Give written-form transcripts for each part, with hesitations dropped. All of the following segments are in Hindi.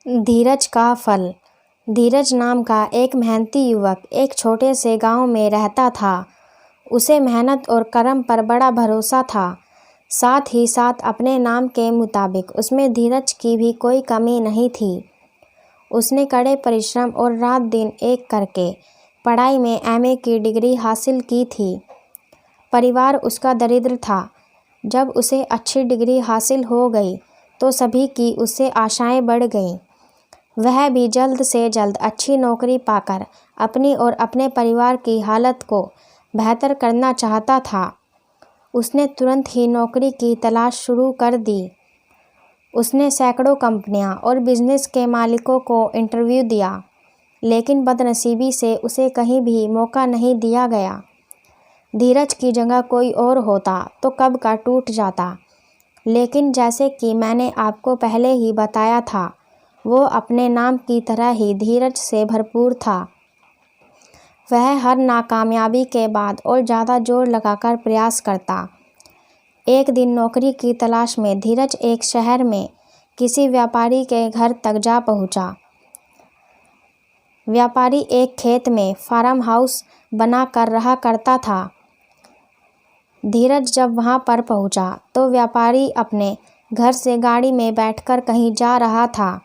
धीरज का फल। धीरज नाम का एक मेहनती युवक एक छोटे से गांव में रहता था। उसे मेहनत और कर्म पर बड़ा भरोसा था। साथ ही साथ अपने नाम के मुताबिक उसमें धीरज की भी कोई कमी नहीं थी। उसने कड़े परिश्रम और रात दिन एक करके पढ़ाई में एमए की डिग्री हासिल की थी। परिवार उसका दरिद्र था। जब उसे अच्छी डिग्री हासिल हो गई तो सभी की उससे आशाएं बढ़ गईं। वह भी जल्द से जल्द अच्छी नौकरी पाकर अपनी और अपने परिवार की हालत को बेहतर करना चाहता था। उसने तुरंत ही नौकरी की तलाश शुरू कर दी। उसने सैकड़ों कंपनियां और बिजनेस के मालिकों को इंटरव्यू दिया, लेकिन बदनसीबी से उसे कहीं भी मौका नहीं दिया गया। धीरज की जगह कोई और होता तो कब का टूट जाता, लेकिन जैसे कि मैंने आपको पहले ही बताया था, वो अपने नाम की तरह ही धीरज से भरपूर था। वह हर नाकामयाबी के बाद और ज़्यादा जोर लगाकर प्रयास करता। एक दिन नौकरी की तलाश में धीरज एक शहर में किसी व्यापारी के घर तक जा पहुंचा। व्यापारी एक खेत में फार्म हाउस बना कर रहा करता था। धीरज जब वहां पर पहुंचा तो व्यापारी अपने घर से गाड़ी में बैठकर कहीं जा रहा था।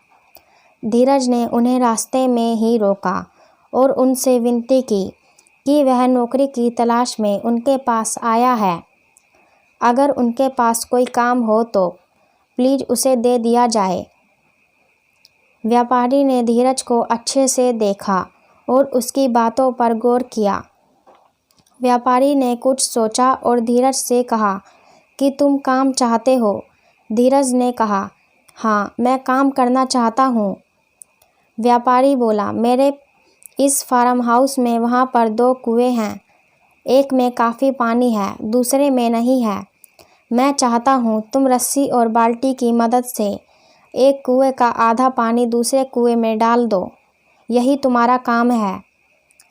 धीरज ने उन्हें रास्ते में ही रोका और उनसे विनती की कि वह नौकरी की तलाश में उनके पास आया है। अगर उनके पास कोई काम हो तो प्लीज़ उसे दे दिया जाए। व्यापारी ने धीरज को अच्छे से देखा और उसकी बातों पर गौर किया। व्यापारी ने कुछ सोचा और धीरज से कहा कि तुम काम चाहते हो। धीरज ने कहा, हाँ, मैं काम करना चाहता हूँ। व्यापारी बोला, मेरे इस फार्म हाउस में वहाँ पर 2 कुएं हैं। एक में काफ़ी पानी है, दूसरे में नहीं है। मैं चाहता हूँ तुम रस्सी और बाल्टी की मदद से एक कुएं का आधा पानी दूसरे कुएं में डाल दो। यही तुम्हारा काम है।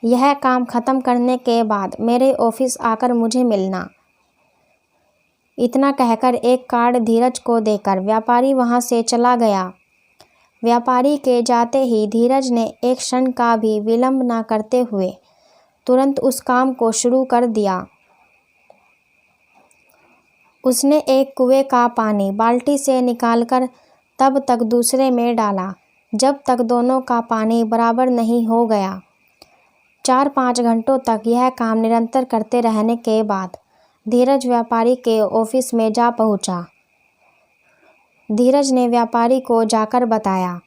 यह काम ख़त्म करने के बाद मेरे ऑफिस आकर मुझे मिलना। इतना कहकर एक कार्ड धीरज को देकर व्यापारी वहाँ से चला गया। व्यापारी के जाते ही धीरज ने एक क्षण का भी विलंब न करते हुए तुरंत उस काम को शुरू कर दिया। उसने एक कुएं का पानी बाल्टी से निकालकर तब तक दूसरे में डाला जब तक दोनों का पानी बराबर नहीं हो गया। 4-5 घंटों तक यह काम निरंतर करते रहने के बाद धीरज व्यापारी के ऑफिस में जा पहुंचा। धीरज ने व्यापारी को जाकर बताया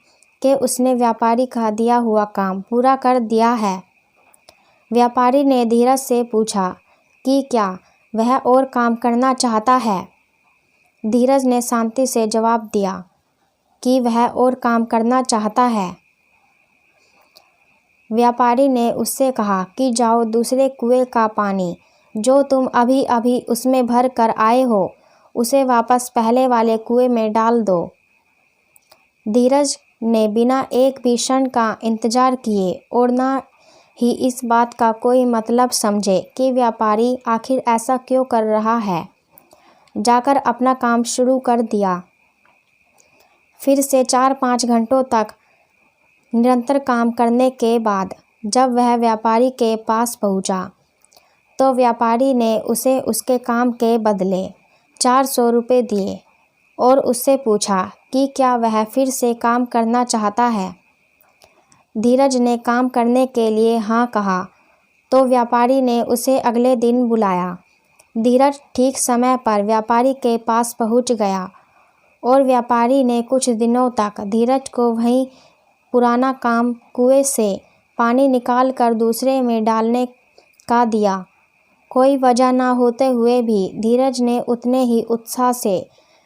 कि उसने व्यापारी का दिया हुआ काम पूरा कर दिया है। व्यापारी ने धीरज से पूछा कि क्या वह और काम करना चाहता है। धीरज ने शांति से जवाब दिया कि वह और काम करना चाहता है। व्यापारी ने उससे कहा कि जाओ दूसरे कुएं का पानी जो तुम अभी अभी उसमें भर कर आए हो, उसे वापस पहले वाले कुएं में डाल दो। धीरज ने बिना एक भी क्षण का इंतजार किए और न ही इस बात का कोई मतलब समझे कि व्यापारी आखिर ऐसा क्यों कर रहा है, जाकर अपना काम शुरू कर दिया। फिर से 4-5 घंटों तक निरंतर काम करने के बाद जब वह व्यापारी के पास पहुंचा, तो व्यापारी ने उसे उसके काम के बदले 400 रुपये दिए और उससे पूछा कि क्या वह फिर से काम करना चाहता है। धीरज ने काम करने के लिए हाँ कहा तो व्यापारी ने उसे अगले दिन बुलाया। धीरज ठीक समय पर व्यापारी के पास पहुंच गया और व्यापारी ने कुछ दिनों तक धीरज को वही पुराना काम कुएं से पानी निकाल कर दूसरे में डालने का दिया। कोई वजह न होते हुए भी धीरज ने उतने ही उत्साह से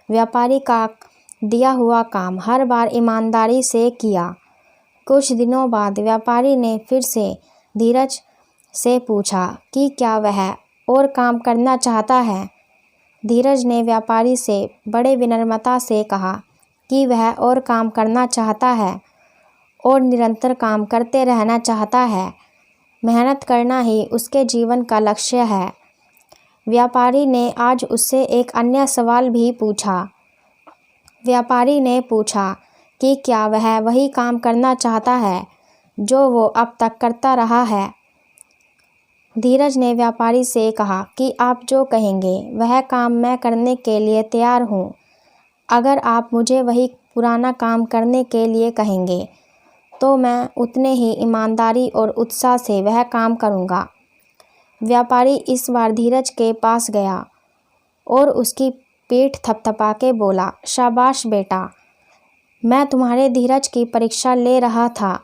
व्यापारी का दिया हुआ काम हर बार ईमानदारी से किया। कुछ दिनों बाद व्यापारी ने फिर से धीरज से पूछा कि क्या वह और काम करना चाहता है। धीरज ने व्यापारी से बड़े विनम्रता से कहा कि वह और काम करना चाहता है और निरंतर काम करते रहना चाहता है। मेहनत करना ही उसके जीवन का लक्ष्य है। व्यापारी ने आज उससे एक अन्य सवाल भी पूछा। व्यापारी ने पूछा कि क्या वह वही काम करना चाहता है जो वो अब तक करता रहा है। धीरज ने व्यापारी से कहा कि आप जो कहेंगे वह काम मैं करने के लिए तैयार हूँ। अगर आप मुझे वही पुराना काम करने के लिए कहेंगे तो मैं उतने ही ईमानदारी और उत्साह से वह काम करूँगा। व्यापारी इस बार धीरज के पास गया और उसकी पीठ थपथपा के बोला, शाबाश बेटा, मैं तुम्हारे धीरज की परीक्षा ले रहा था।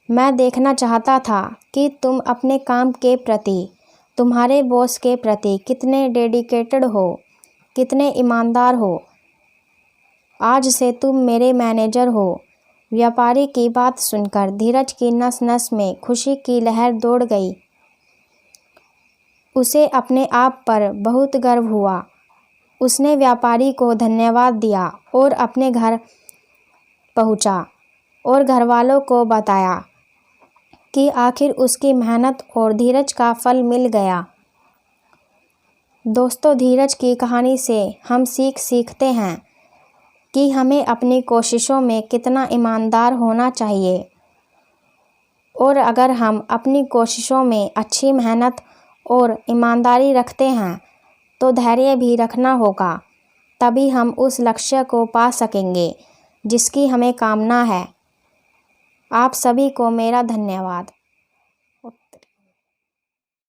मैं देखना चाहता था कि तुम अपने काम के प्रति, तुम्हारे बॉस के प्रति कितने डेडिकेटेड हो, कितने ईमानदार हो। आज से तुम मेरे मैनेजर हो। व्यापारी की बात सुनकर धीरज की नस नस में खुशी की लहर दौड़ गई। उसे अपने आप पर बहुत गर्व हुआ। उसने व्यापारी को धन्यवाद दिया और अपने घर पहुंचा और घरवालों को बताया कि आखिर उसकी मेहनत और धीरज का फल मिल गया। दोस्तों, धीरज की कहानी से हम सीखते हैं कि हमें अपनी कोशिशों में कितना ईमानदार होना चाहिए और अगर हम अपनी कोशिशों में अच्छी मेहनत और ईमानदारी रखते हैं तो धैर्य भी रखना होगा, तभी हम उस लक्ष्य को पा सकेंगे जिसकी हमें कामना है। आप सभी को मेरा धन्यवाद।